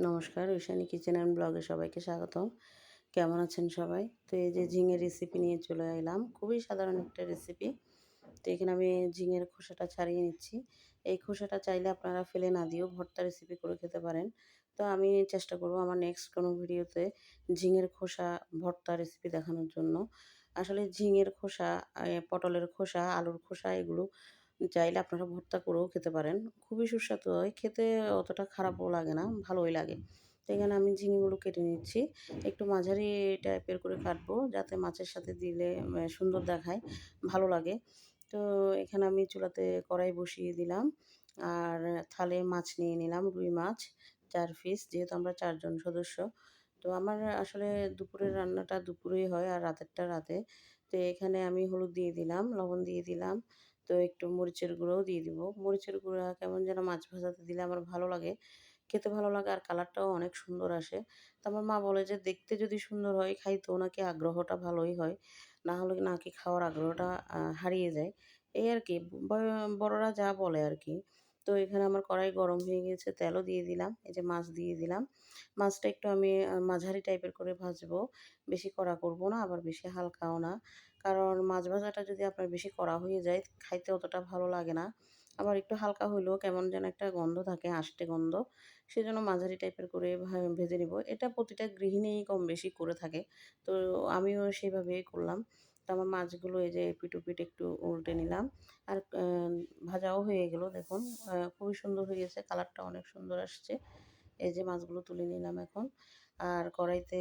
নমস্কার, Aishani kitchen and ব্লগে সবাইকে স্বাগতম। কেমন আছেন সবাই? তো এই যে ঝিঙের রেসিপি নিয়ে চলে এলাম। খুবই সাধারণ একটা রেসিপি। তো এখানে আমি ঝিঙের খোসাটা ছাড়িয়ে নিচ্ছি। এই খোসাটা চাইলে আপনারা ফেলে না দিয়েও ভর্তা রেসিপি করে খেতে পারেন। তো আমি চেষ্টা করব আমার নেক্সট কোনো ভিডিওতে ঝিঙের খোসা ভর্তা রেসিপি দেখানোর জন্য। আসলে ঝিঙের খোসা, পটলের খোসা, আলুর খোসা এগুলো চাইলে আপনারা ভর্তা করেও খেতে পারেন। খুবই সুস্বাদু হয়। খেতে অতটা খারাপও লাগে না, ভালোই লাগে। তো এখানে আমি ঝিঙেগুলো কেটে নিচ্ছি। একটু মাঝারি টাইপের করে কাটবো যাতে মাছের সাথে দিলে সুন্দর দেখায়, ভালো লাগে। তো এখানে আমি চুলাতে কড়াই বসিয়ে দিলাম। আর থালে মাছ নিয়ে নিলাম, রুই মাছ ৪ পিস, যেহেতু আমরা ৪ জন সদস্য। তো আমার আসলে দুপুরের রান্নাটা দুপুরেই হয় আর রাতেরটা রাতে। তো এখানে আমি হলুদ দিয়ে দিলাম, লবণ দিয়ে দিলাম। তো একটু মরিচের গুঁড়োও দিয়ে দিব। মরিচের গুঁড়া কেমন যেন মাছ ভাজাতে দিলে আমার ভালো লাগে। খেতে ভালো লাগে আর কালারটাও অনেক সুন্দর আসে। তো আমার মা বলে যে দেখতে যদি সুন্দর হয় খাইতেও নাকি আগ্রহটা ভালোই হয়। না হলে নাকি খাওয়ার আগ্রহটা হারিয়ে যায়। এই আরকি ব বড়রা যা বলে আরকি। তো এখানে আমার কড়াই গরম হয়ে গিয়েছে, তেলও দিয়ে দিলাম। এই যে মাছ দিয়ে দিলাম। মাছটা একটু আমি মাঝারি টাইপের করে ভাজবো। বেশি কড়া করব না, আবার বেশি হালকাও না। কারণ মাছ ভাজাটা যদি আপনার বেশি কড়া হয়ে যায়, খাইতে অতটা ভালো লাগে না। আবার একটু হালকা হইলেও কেমন যেন একটা গন্ধ থাকে, আষ্টে গন্ধ। সেজন্য মাঝারি টাইপের করে ভেজে নিব। এটা প্রতিটা গৃহিণীই কম বেশি করে থাকে। তো আমিও সেভাবেই করলাম। তো আমার মাছগুলো এই যে এপিঠ ওপিঠ একটু উল্টে নিলাম। আর ভাজাও হয়ে গেল দেখুন। খুবই সুন্দর হয়েছে, কালারটা অনেক সুন্দর আসছে। এই যে মাছগুলো তুলে নিলাম এখন। আর কড়াইতে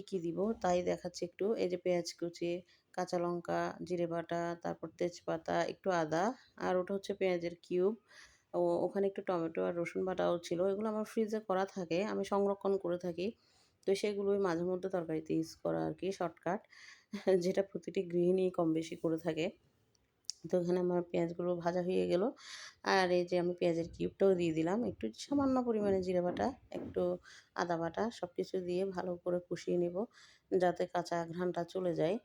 কি দিব তাই দেখাচ্ছি একটু। এই যে পেঁয়াজ কুচি, কাঁচা লঙ্কা, জিরে বাটা, তারপর তেজপাতা, একটু আদা, আর ওটা হচ্ছে পেঁয়াজের কিউব। ওখানে একটু টমেটো আর রসুন বাটাও ছিল। এগুলো আমার ফ্রিজে করা থাকে, আমি সংরক্ষণ করে থাকি। তো সেগুলোই মাঝে মধ্যে তরকারিতে ইউজ করা আরকি শর্টকাট। যেটা প্রতিটি গৃহিণী কম বেশি করে থাকে। তো এখানে আমার পেঁয়াজগুলো ভাজা হয়ে গেল। আর এই যে আমি পেঁয়াজের কিউবটাও দিয়ে দিলাম। একটু সামান্য পরিমাণে জিরা বাটা, একটু আদা বাটা সবকিছু দিয়ে ভালো করে কষিয়ে নেব, যাতে কাঁচা ঘ্রাণটা চলে যায়।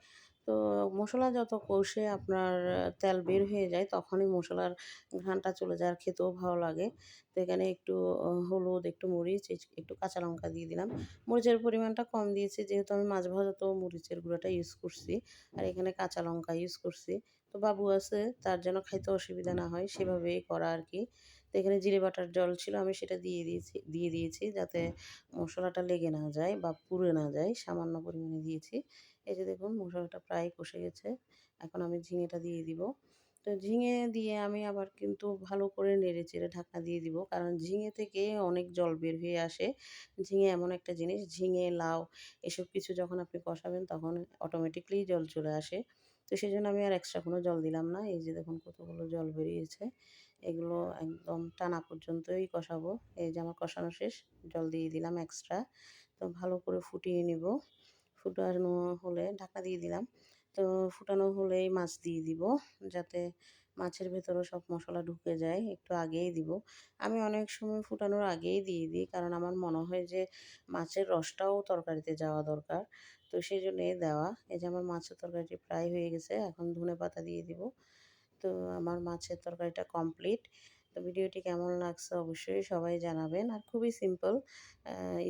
তো মসলা যত কষে আপনার তেল বের হয়ে যায় তখনই মসলার ঘ্রাণটা চলে যায় আর খেতেও ভালো লাগে। তো এখানে একটু হলুদ, একটু মরিচ, একটু কাঁচা লঙ্কা দিয়ে দিলাম। মরিচের পরিমাণটা কম দিয়েছি যেহেতু আমি মাছ ভাজাতেও মরিচের গুঁড়াটা ইউজ করছি। আর এখানে কাঁচা লঙ্কা ইউজ করছি। তো বাবু আছে, তার যেন খাইতে অসুবিধা না হয় সেভাবেই করা আরকি। তো এখানে জিরে বাটার জল ছিল, আমি সেটা দিয়ে দিয়েছি যাতে মসলাটা লেগে না যায় বা পুড়ে না যায়। সামান্য পরিমাণে দিয়েছি। এই যে দেখুন মসলাটা প্রায় কষে গেছে। এখন আমি ঝিঙেটা দিয়ে দিব। তো ঝিঙে দিয়ে আমি আবার কিন্তু ভালো করে নেড়েচেড়ে ঢাকনা দিয়ে দিব। কারণ ঝিঙে থেকে অনেক জল বের হয়ে আসে। ঝিঙে এমন একটা জিনিস, ঝিঙে, লাউ এসব কিছু যখন আপনি কষাবেন তখন অটোমেটিক্যালি জল চলে আসে। তো সেজন্য আমি আর এক্সট্রা কোনো জল দিলাম না। এই যে দেখুন কতগুলো জল বেরিয়েছে। এগুলো একদম টানা পর্যন্তই কষাবো। এই যে আমার কষানো শেষ। জল দিয়ে দিলাম এক্সট্রা। তো ভালো করে ফুটিয়ে নিব। ফুটানো হলে ঢাকা দিয়ে দিলাম। তো ফুটানো হলেই মাছ দিয়ে দিব, যাতে মাছের ভেতরেও সব মসলা ঢুকে যায়। একটু আগেই দিব। আমি অনেক সময় ফুটানোর আগেই দিয়ে দিই। কারণ আমার মনে হয় যে মাছের রসটাও তরকারিতে যাওয়া দরকার। তো সেজন্যই দেওয়া। এই যে আমার মাছের তরকারিটি প্রায় হয়ে গেছে। এখন ধনেপাতা দিয়ে দিব। তো আমার মাছের তরকারিটা কমপ্লিট। তো ভিডিওটি কেমন লাগছে অবশ্যই সবাই জানাবেন। আর খুবই সিম্পল,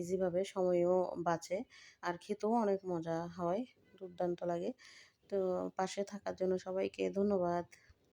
ইজিভাবে সময়ও বাঁচে। আর খেতেও অনেক মজা হয়, দুর্দান্ত লাগে। তো পাশে থাকার জন্য সবাইকে ধন্যবাদ।